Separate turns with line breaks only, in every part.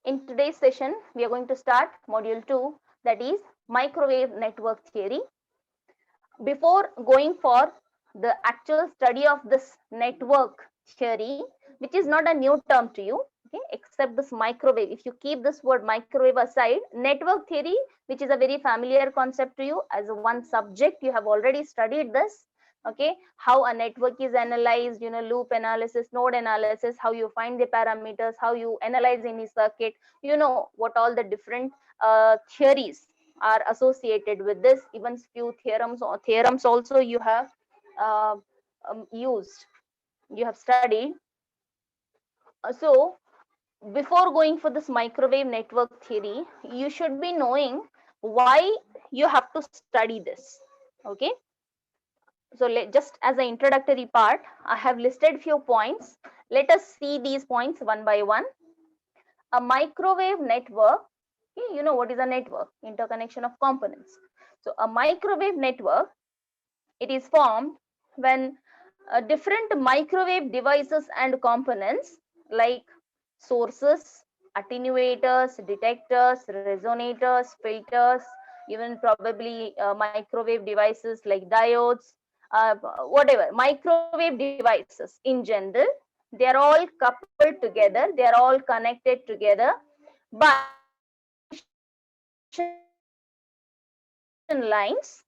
In today's session, we are going to start module 2, that is microwave network theory. Before going for the actual study of this network theory, which is not a new term to you, okay, except this microwave. If you keep this word microwave aside, network theory, which is a very familiar concept to you as one subject, you have already studied this. Okay, how a network is analyzed, loop analysis, node analysis, how you find the parameters, how you analyze any circuit, what all the different theories are associated with this. Even few theorems also you have used, you have studied. So before going for this microwave network theory, you should be knowing why you have to study this. Okay, so just as an introductory part, I have listed few points. Let us see these points one by one. A microwave network, you know what is a network? Interconnection of components. So a microwave network, it is formed when different microwave devices and components like sources, attenuators, detectors, resonators, filters, even probably microwave devices like diodes, whatever, microwave devices in general, they are all coupled together, they are all connected together by lines,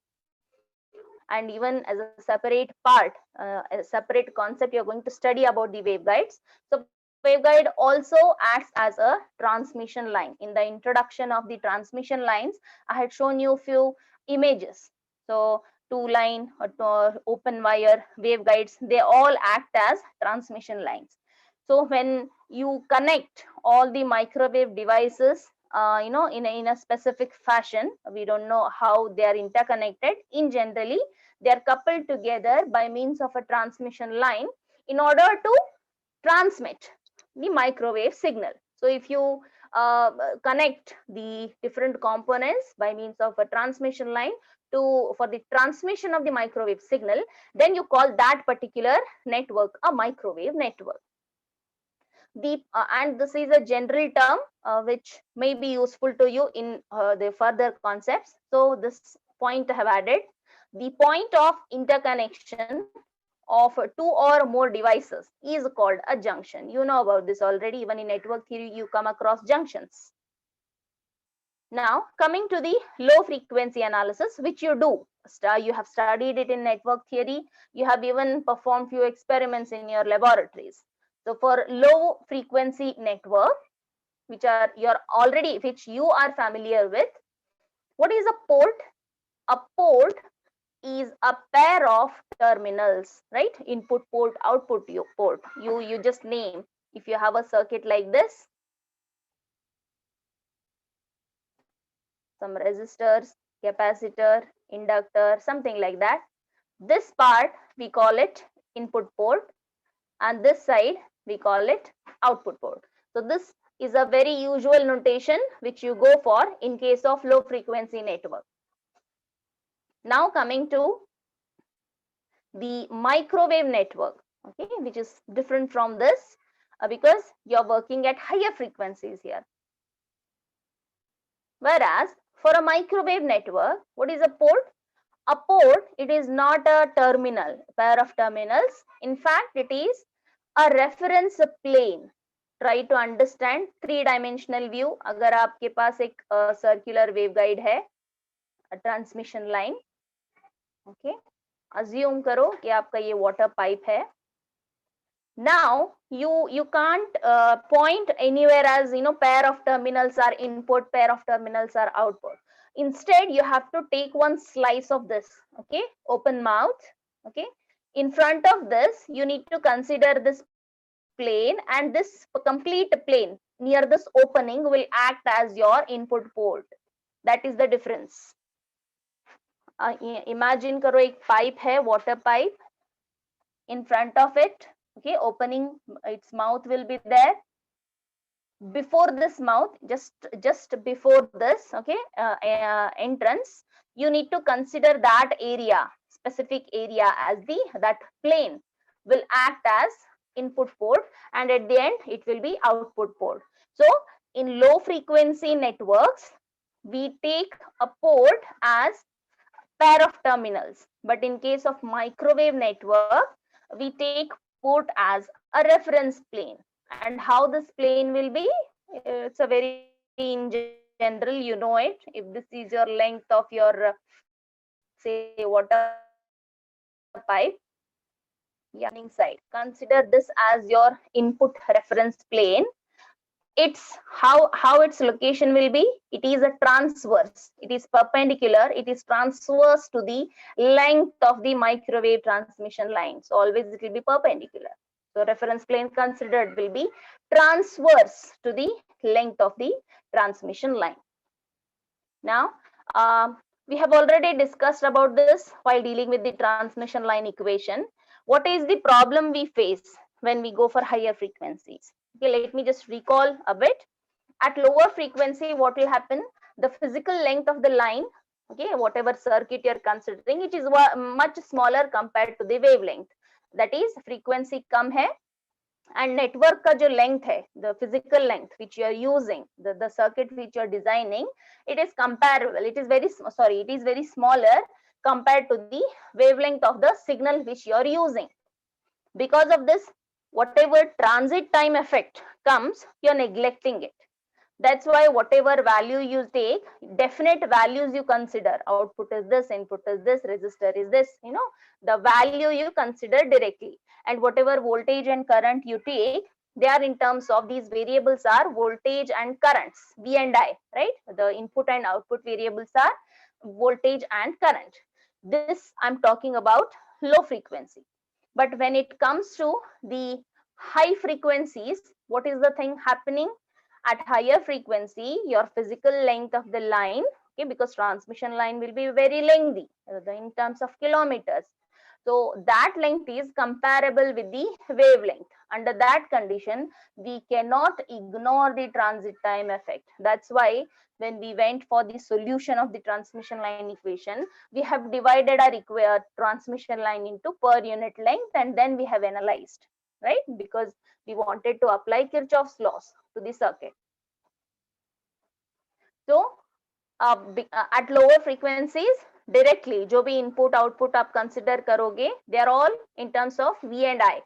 and even as a separate part, a separate concept, you're going to study about the waveguides. So waveguide also acts as a transmission line. In the introduction of the transmission lines, I had shown you a few images. So two line or open wire waveguides, they all act as transmission lines. So when you connect all the microwave devices, in a specific fashion, we don't know how they are interconnected. In generally, they are coupled together by means of a transmission line in order to transmit the microwave signal. So if you connect the different components by means of a transmission line for the transmission of the microwave signal, then you call that particular network a microwave network. And this is a general term which may be useful to you in the further concepts. So this point I have added. The point of interconnection of two or more devices is called a junction. You know about this already. Even in network theory, you come across junctions. Now, coming to the low frequency analysis, which you do. You have studied it in network theory. You have even performed few experiments in your laboratories. So for low frequency network, which you are familiar with, what is a port? A port is a pair of terminals, right? Input port, output port. You just name. If you have a circuit like this, some resistors, capacitor, inductor, something like that. This part we call it input port, and this side we call it output port. So this is a very usual notation which you go for in case of low frequency network. Now coming to the microwave network, okay, which is different from this because you're working at higher frequencies here. Whereas for a microwave network, what is a port? A port, it is not a terminal, pair of terminals. In fact, it is a reference plane. Try to understand three-dimensional view. अगर आपके पास एक circular waveguide है, a transmission line, okay, assume करो कि आपका ये water pipe है. Now you can't point anywhere as pair of terminals are input, pair of terminals are output. Instead, you have to take one slice of this, okay, open mouth, okay. In front of this, you need to consider this plane, and this complete plane near this opening will act as your input port. That is the difference. Imagine karo ek pipe hai, water pipe. In front of it, okay, opening, its mouth will be there. Before this mouth, just before this, okay, entrance, you need to consider that area, specific area, as that plane will act as input port, and at the end it will be output port. So In low frequency networks, we take a port as pair of terminals. But in case of microwave network, we take port as a reference plane. And how this plane will be? It's a very in general, you know it. If this is your length of your, say, water pipe, yeah, side. Consider this as your input reference plane. It's how its location will be. It is a transverse, it is perpendicular, it is transverse to the length of the microwave transmission line. So always it will be perpendicular. So reference plane considered will be transverse to the length of the transmission line. Now, we have already discussed about this while dealing with the transmission line equation. What is the problem we face when we go for higher frequencies? Okay, let me just recall a bit. At lower frequency, what will happen? The physical length of the line, okay, whatever circuit you're considering, it is much smaller compared to the wavelength. That is, frequency come hai, and network का जो length है, the physical length which you are using, the circuit which you are designing, it is comparable, it is very smaller compared to the wavelength of the signal which you are using. Because of this, whatever transit time effect comes, you are neglecting it. That's why whatever value you take, definite values you consider. Output is this, input is this, resistor is this, the value you consider directly. And whatever voltage and current you take, they are in terms of these variables are voltage and currents, V and I, right? The input and output variables are voltage and current. This I'm talking about low frequency. But when it comes to the high frequencies, what is the thing happening? At higher frequency, your physical length of the line, okay, because transmission line will be very lengthy in terms of kilometers. So that length is comparable with the wavelength. Under that condition, we cannot ignore the transit time effect. That's why when we went for the solution of the transmission line equation, we have divided our transmission line into per unit length, and then we have analyzed, right? Because we wanted to apply Kirchhoff's laws to the circuit. So at lower frequencies, directly जो भी input output आप consider करोगे, they are all in terms of V and I,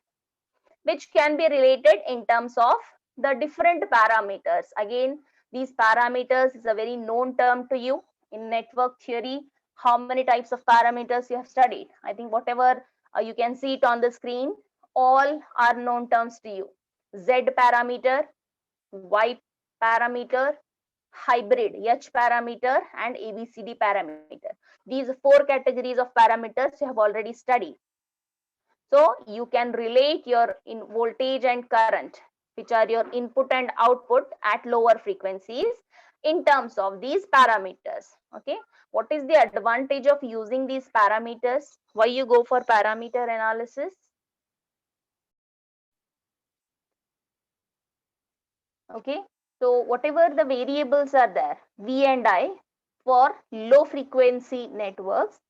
which can be related in terms of the different parameters. Again, these parameters is a very known term to you in network theory. How many types of parameters you have studied? I think whatever you can see it on the screen, all are known terms to you. Z parameter, Y parameter, hybrid, H parameter, and ABCD parameter. These 4 categories of parameters you have already studied. So you can relate your voltage and current, which are your input and output at lower frequencies, in terms of these parameters. Okay, what is the advantage of using these parameters? Why you go for parameter analysis? Okay, so whatever the variables are there, V and I, for low frequency networks,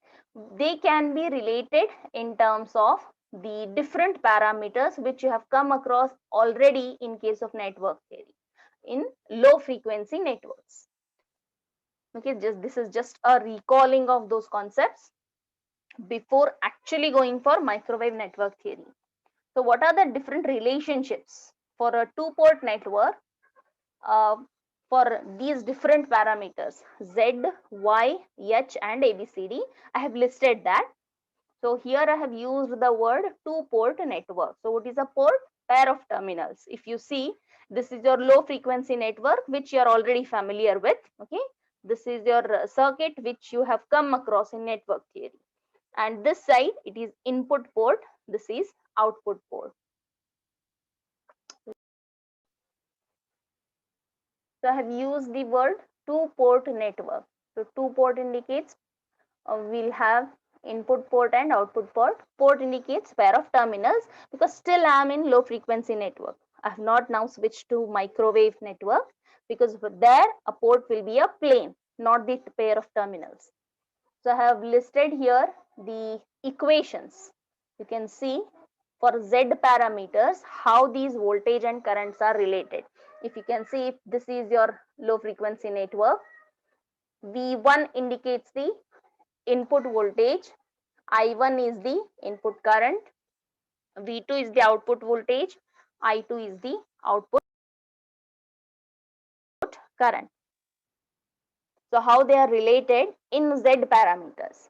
they can be related in terms of the different parameters which you have come across already in case of network theory in low frequency networks. Okay, this is just a recalling of those concepts before actually going for microwave network theory. So what are the different relationships for a two-port network for these different parameters Z, Y, H and ABCD? I have listed that. So here I have used the word two-port network. So what is a port? Pair of terminals. If you see, this is your low frequency network which you are already familiar with. Okay, this is your circuit which you have come across in network theory. And this side, it is input port. This is output port. So I have used the word two-port network. So two-port indicates we'll have input port and output port. Port indicates pair of terminals, because still I am in low frequency network. I have not now switched to microwave network, because there a port will be a plane, not the pair of terminals. So I have listed here the equations. You can see for Z parameters how these voltage and currents are related. if you can see, if this is your low frequency network, V1 indicates the input voltage, I1 is the input current, V2 is the output voltage, I2 is the output current. So how they are related in Z parameters.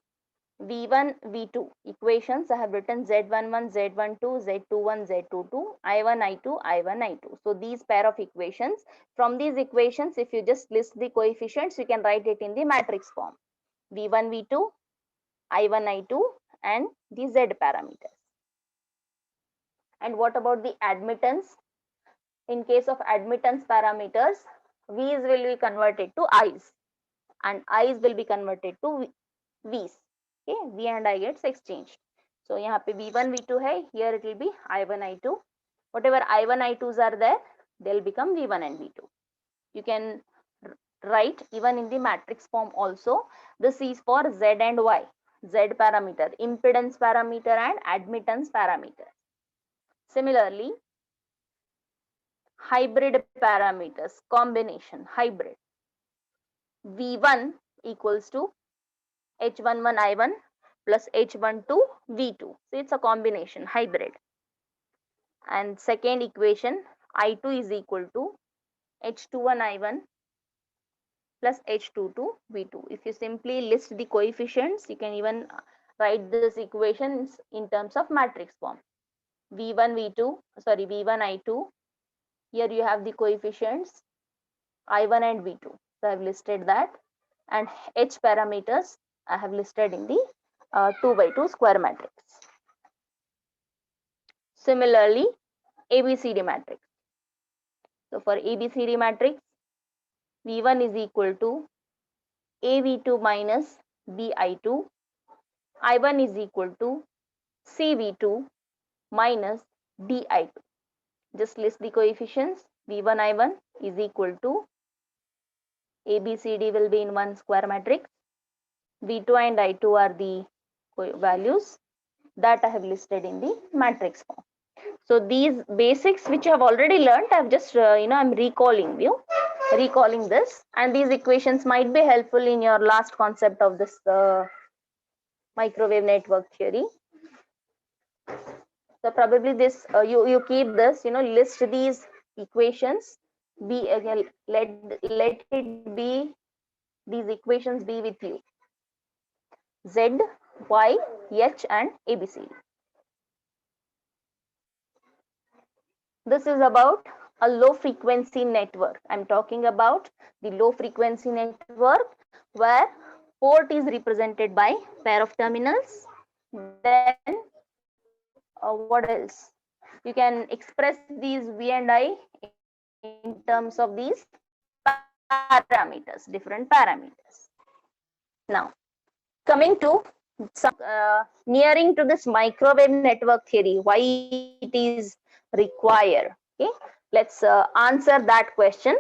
V1, V2 equations, I have written Z11, Z12, Z21, Z22, I1, I2, I1, I2. So these pair of equations, from these equations, if you just list the coefficients, you can write it in the matrix form. V1, V2, I1, I2, and the Z parameters. And what about the admittance? In case of admittance parameters, V's will be converted to I's and I's will be converted to V's. Okay, V and I gets exchanged. So यहाँ पे V1, V2 है, here it will be I1, I2. Whatever I1, I2s are there, they'll become V1 and V2. You can write even in the matrix form also. This is for Z and Y, Z parameter, impedance parameter and admittance parameter. Similarly, hybrid parameters, combination, hybrid. V1 equals to H11 I1 plus H12 V2. So it's a combination, hybrid. And second equation, I2 is equal to H21 I1 plus H22 V2. If you simply list the coefficients, you can even write this equations in terms of matrix form. V1 V2, sorry, V1 I2. Here you have the coefficients I1 and V2. So I've listed that. And H parameters I have listed in the 2 by 2 square matrix. Similarly, ABCD matrix. So for ABCD matrix, V1 is equal to AV2 minus BI2. I1 is equal to CV2 minus DI2. Just list the coefficients. V1 I1 is equal to ABCD will be in one square matrix. V2 and I2 are the values that I have listed in the matrix form. So these basics which you have already learned, I've just I'm recalling this, and these equations might be helpful in your last concept of this microwave network theory. So probably this you keep this, list these equations, be let it be, these equations be with you, Z, Y, H and ABCD. This is about a low frequency network. I'm talking about the low frequency network where port is represented by pair of terminals. Then what else? You can express these V and I in terms of these parameters, different parameters. Now, coming to some nearing to this microwave network theory, why it is required. Okay, let's answer that question.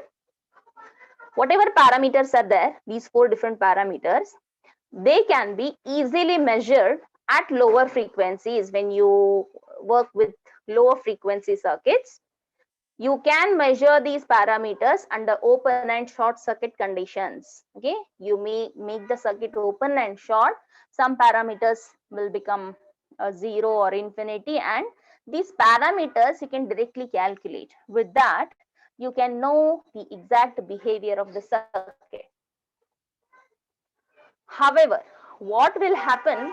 Whatever parameters are there, these 4 different parameters, they can be easily measured at lower frequencies. When you work with lower frequency circuits, you can measure these parameters under open and short circuit conditions. Okay, you may make the circuit open and short. Some parameters will become 0 or infinity, and these parameters you can directly calculate. With that, you can know the exact behavior of the circuit. However, what will happen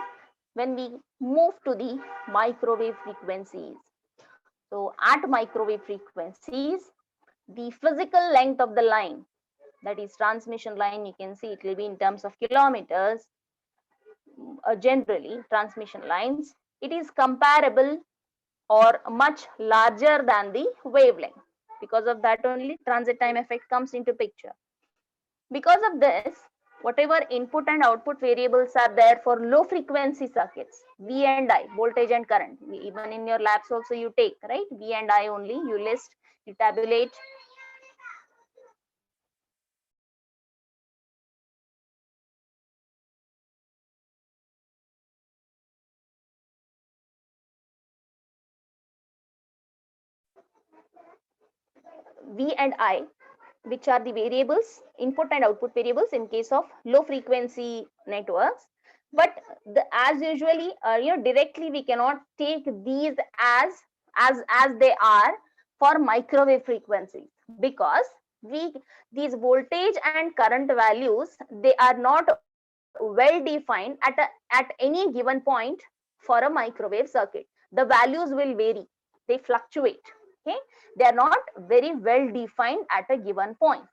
when we move to the microwave frequencies? So at microwave frequencies, the physical length of the line, that is transmission line, you can see it will be in terms of kilometers. Generally, transmission lines, it is comparable or much larger than the wavelength. Because of that only transit time effect comes into picture. Because of this, whatever input and output variables are there for low frequency circuits, V and I, voltage and current, even in your labs also you take, right? V and I only, you list, you tabulate. V and I, which are the variables, input and output variables in case of low frequency networks. But as usually, directly we cannot take these as they are for microwave frequencies, because we these voltage and current values, they are not well defined at any given point for a microwave circuit. The values will vary, they fluctuate. Okay, they are not very well defined at a given point.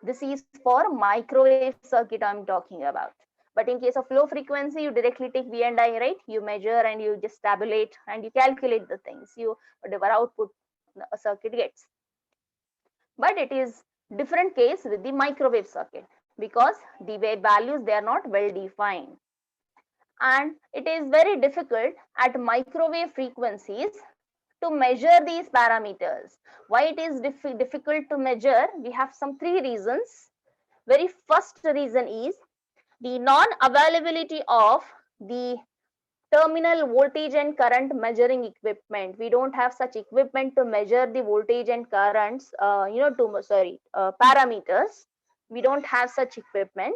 This is for microwave circuit I'm talking about. But in case of low frequency, you directly take V and I, right? You measure and you just tabulate and you calculate the things, you whatever output a circuit gets. But it is different case with the microwave circuit, because the wave values, they are not well defined. And it is very difficult at microwave frequencies to measure these parameters. Why it is difficult to measure? We have some three reasons. Very first reason is the non-availability of the terminal voltage and current measuring equipment. We don't have such equipment to measure the voltage and currents, parameters. We don't have such equipment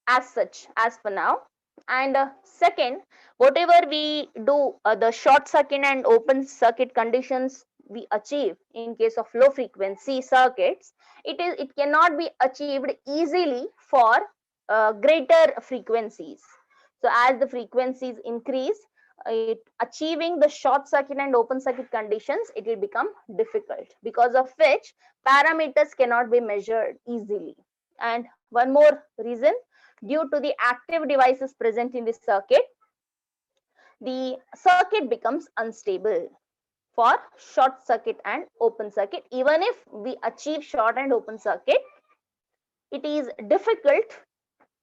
as such as for now. And second, whatever we do, the short circuit and open circuit conditions we achieve in case of low frequency circuits, it cannot be achieved easily for greater frequencies. So as the frequencies increase, achieving the short circuit and open circuit conditions, it will become difficult, because of which parameters cannot be measured easily. And one more reason, due to the active devices present in the circuit, the circuit becomes unstable for short circuit and open circuit. Even if we achieve short and open circuit, it is difficult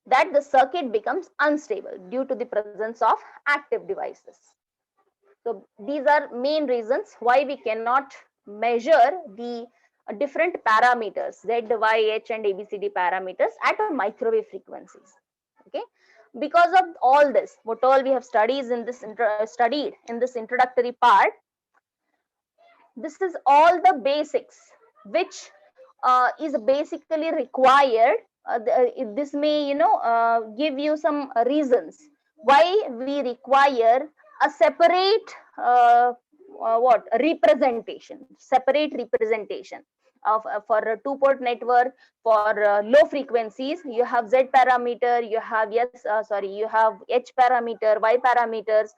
that the circuit becomes unstable due to the presence of active devices. So these are main reasons why we cannot measure the different parameters, Z, Y, H and ABCD parameters at a microwave frequencies. Okay, because of all this, what all we have studied in this introductory part, this is all the basics which is basically required. This may give you some reasons why we require a separate separate representation of for a two-port network. For low frequencies, you have Z parameter, you have you have H parameter, Y parameters,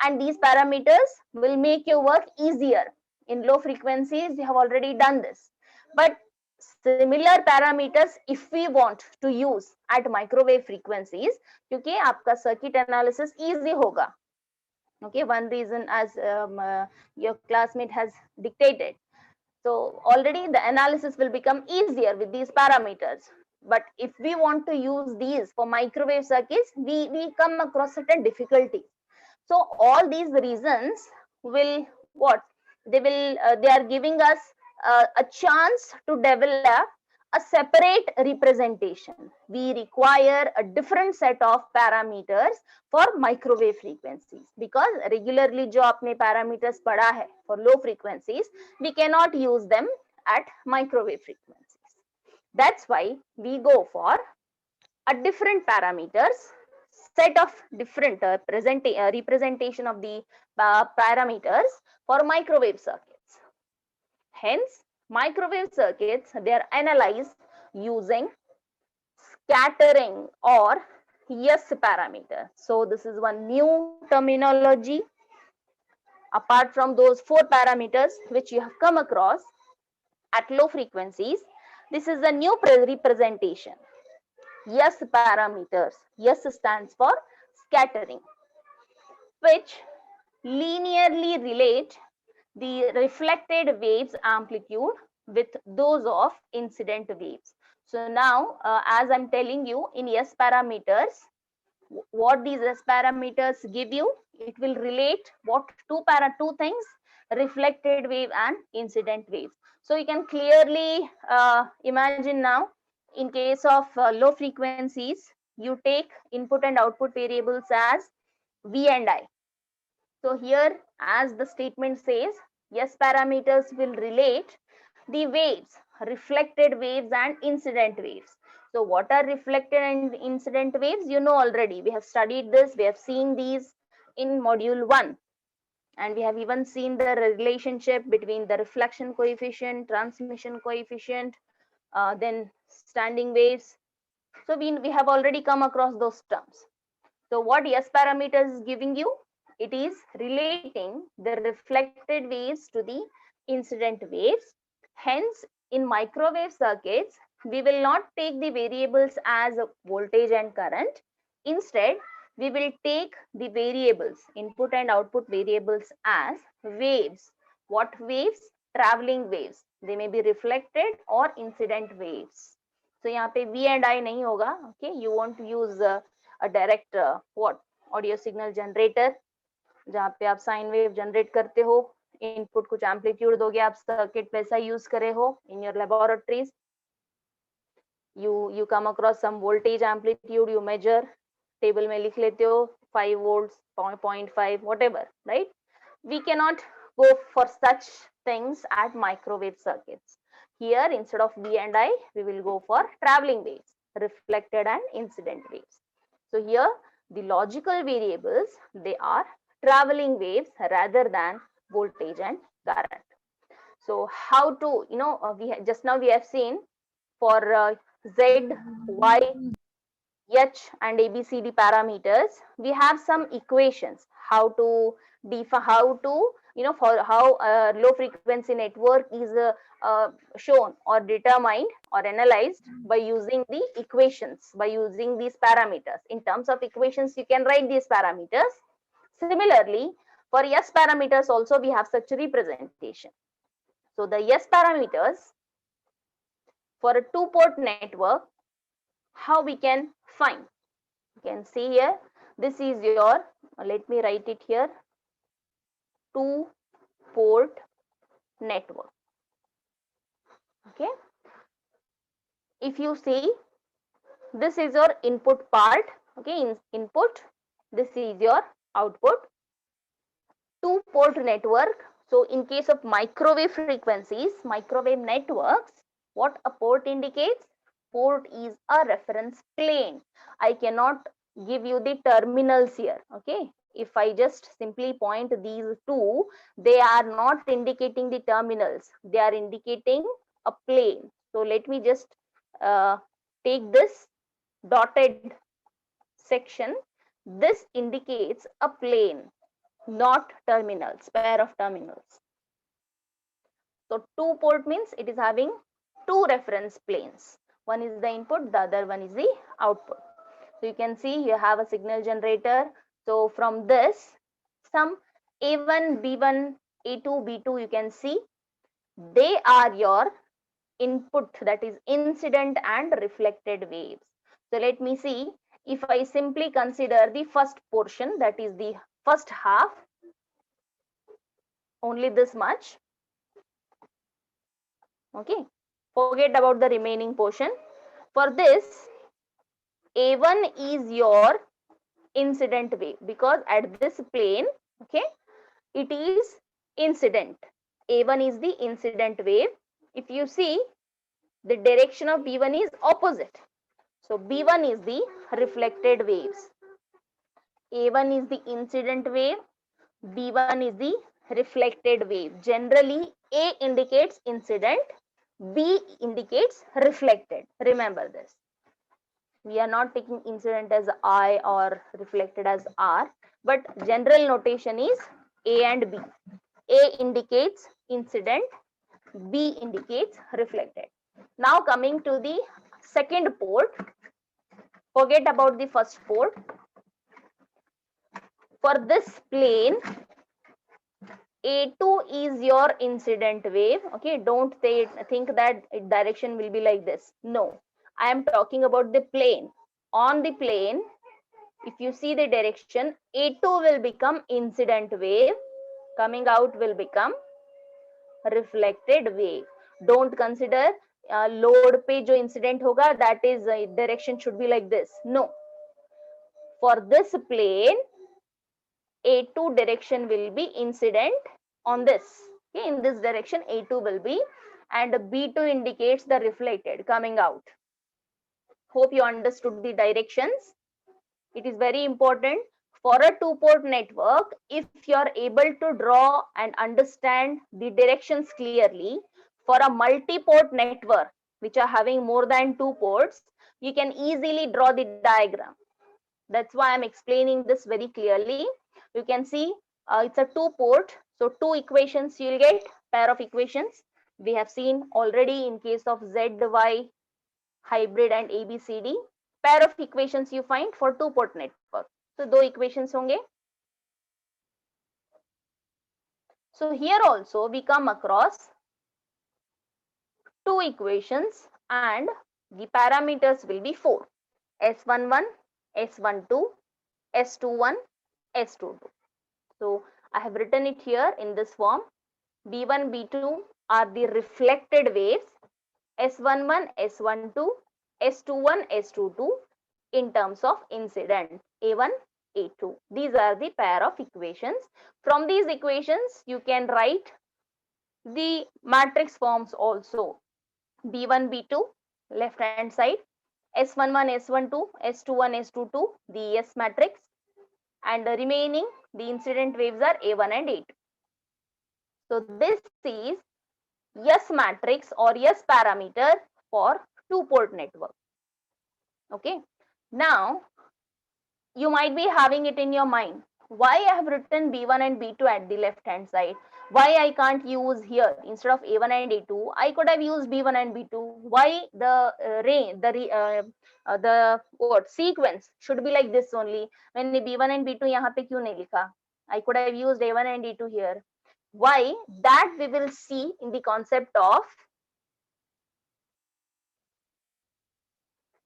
and these parameters will make your work easier. In low frequencies, you have already done this, but similar parameters if we want to use at microwave frequencies, क्योंकि आपका circuit analysis easy होगा. Okay, one reason, as your classmate has dictated. So already the analysis will become easier with these parameters. But if we want to use these for microwave circuits, we come across certain difficulties. So all these reasons will they are giving us a chance to develop a separate representation. We require a different set of parameters for microwave frequencies, because regularly जो आपने parameters पढ़ा है for low frequencies, we cannot use them at microwave frequencies. That's why we go for a different parameters, set of different representation of the parameters for microwave circuits. Hence, microwave circuits, they are analyzed using scattering or S parameter. So this is one new terminology apart from those four parameters which you have come across at low frequencies. This is a new representation. S parameters. S stands for scattering, which linearly relate the reflected waves amplitude with those of incident waves. So now, as I'm telling you, in S parameters, what these S parameters give you, it will relate what two things, reflected wave and incident waves. So you can clearly imagine now, in case of low frequencies, you take input and output variables as V and I. So here, as the statement says, S parameters will relate the waves, reflected waves and incident waves. So what are reflected and incident waves? You know already. We have studied this. We have seen these in module 1. And we have even seen the relationship between the reflection coefficient, transmission coefficient, then standing waves. So we have already come across those terms. So what S parameter is giving you? It is relating the reflected waves to the incident waves. Hence, in microwave circuits, we will not take the variables as voltage and current. Instead, we will take the variables, input and output variables, as waves. What waves? Traveling waves. They may be reflected or incident waves. So यहाँ पे V and I नहीं होगा. Okay, you want to use a direct what audio signal generator, जहाँ पे आप sine wave generate करते हो, input कुछ एम्पलीट्यूड दोगे, आप सर्किट वैसा यूज करे हो in your laboratories. you come across some voltage amplitude, you measure, table में लिख लेते हो 5 volts, 0.5, whatever, right? We cannot go for such things at microwave circuits. Here, instead of V and I, we will go for traveling waves, reflected and incident waves. So here, the logical variables, they are traveling waves rather than voltage and current. So how to, just now we have seen for Z, Y, H and ABCD parameters, we have some equations how to define, how to, for how low frequency network is shown or determined or analyzed by using the equations, by using these parameters. In terms of equations, you can write these parameters. Similarly, for S parameters also we have such a representation. So the S parameters for a two-port network, how we can find? You can see here, this is your, let me write it here, two-port network. Okay. If you see, this is your input part. Okay, input, this is your output. Two-port network. So in case of microwave frequencies, microwave networks, what a port indicates? Port is a reference plane. I cannot give you the terminals here. Okay, if I just simply point these two, they are not indicating the terminals, they are indicating a plane. So let me just take this dotted section. This indicates a plane, not terminals, pair of terminals. So two port means it is having two reference planes. One is the input, the other one is the output. So you can see you have a signal generator. So from this, some A1, B1, A2, B2, you can see they are your input, that is incident and reflected waves. So let me see, if I simply consider the first portion, that is the first half, only this much. Okay, forget about the remaining portion. For this, A1 is your incident wave, because at this plane, okay, it is incident. A1 is the incident wave. If you see, the direction of B1 is opposite. So B1 is the reflected waves. A1 is the incident wave, B1 is the reflected wave. Generally, A indicates incident, B indicates reflected. Remember this. We are not taking incident as I or reflected as R, but general notation is A and B. A indicates incident, B indicates reflected. Now coming to the second port, forget about the first port. For this plane, A2 is your incident wave. Okay, don't think that direction will be like this. No, I am talking about the plane. On the plane, if you see the direction, A2 will become incident wave, coming out will become reflected wave. Don't consider load पे जो incident होगा, that is direction should be like this. No. For this plane, A2 direction will be incident on this. Okay, in this direction, A2 will be and B2 indicates the reflected coming out. Hope you understood the directions. It is very important for a two-port network. If you are able to draw and understand the directions clearly, for a multi-port network which are having more than 2 ports, you can easily draw the diagram. That's why I'm explaining this very clearly. You can see it's a 2-port, so 2 equations you'll get, pair of equations. We have seen already in case of ZY hybrid and ABCD. Pair of equations you find for 2-port network. So 2 equations honge. So here also we come across 2 equations and the parameters will be 4. S11, S12, S21, S22. So I have written it here in this form. B1, B2 are the reflected waves. S11, S12, S21, S22 in terms of incident. A1, A2. These are the pair of equations. From these equations, you can write the matrix forms also. B1, B2, left hand side. S11, S12, S21, S22, the S matrix. And the remaining, the incident waves are A1 and A2. So this is S matrix or S parameter for 2-port network. Okay. Now, you might be having it in your mind. Why I have written B1 and B2 at the left hand side? Why I can't use here instead of A1 and A2? I could have used B1 and B2. Why the what sequence should be like this only? When B1 and B2 यहाँ पे क्यों नहीं लिखा? I could have used A1 and A2 here. Why? That we will see in the concept of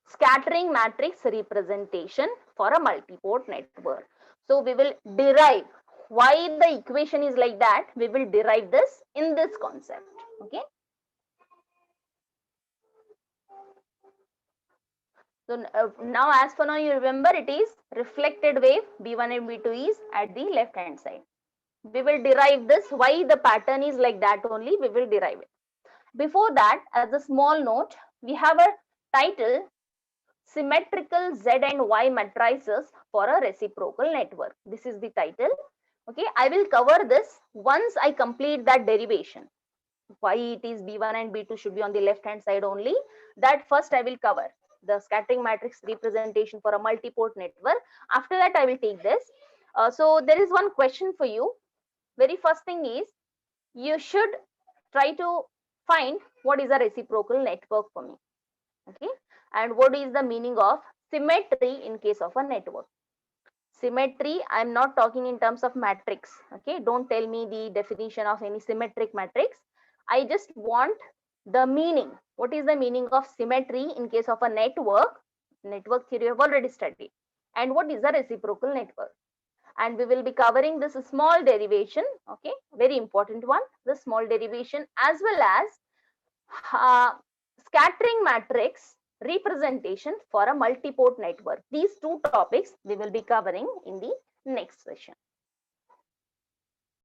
scattering matrix representation for a multi-port network. So we will derive why the equation is like that. We will derive this in this concept. Okay. So now as for now you remember it is reflected wave B1 and B2 is at the left hand side. We will derive this why the pattern is like that only. We will derive it. Before that, as a small note, we have a title symmetrical Z and Y matrices for a reciprocal network. This is the title. Okay, I will cover this once I complete that derivation. Why it is B1 and B2 should be on the left hand side only. That first I will cover. The scattering matrix representation for a multi-port network. After that, I will take this. So there is one question for you. Very first thing is you should try to find what is a reciprocal network for me. Okay, and what is the meaning of symmetry in case of a network? Symmetry, I'm not talking in terms of matrix. Okay, don't tell me the definition of any symmetric matrix. I just want the meaning. What is the meaning of symmetry in case of a network? Network theory I've already studied. And what is a reciprocal network? And we will be covering this small derivation. Okay, very important one. The small derivation as well as scattering matrix representation for a multi-port network. These 2 topics we will be covering in the next session.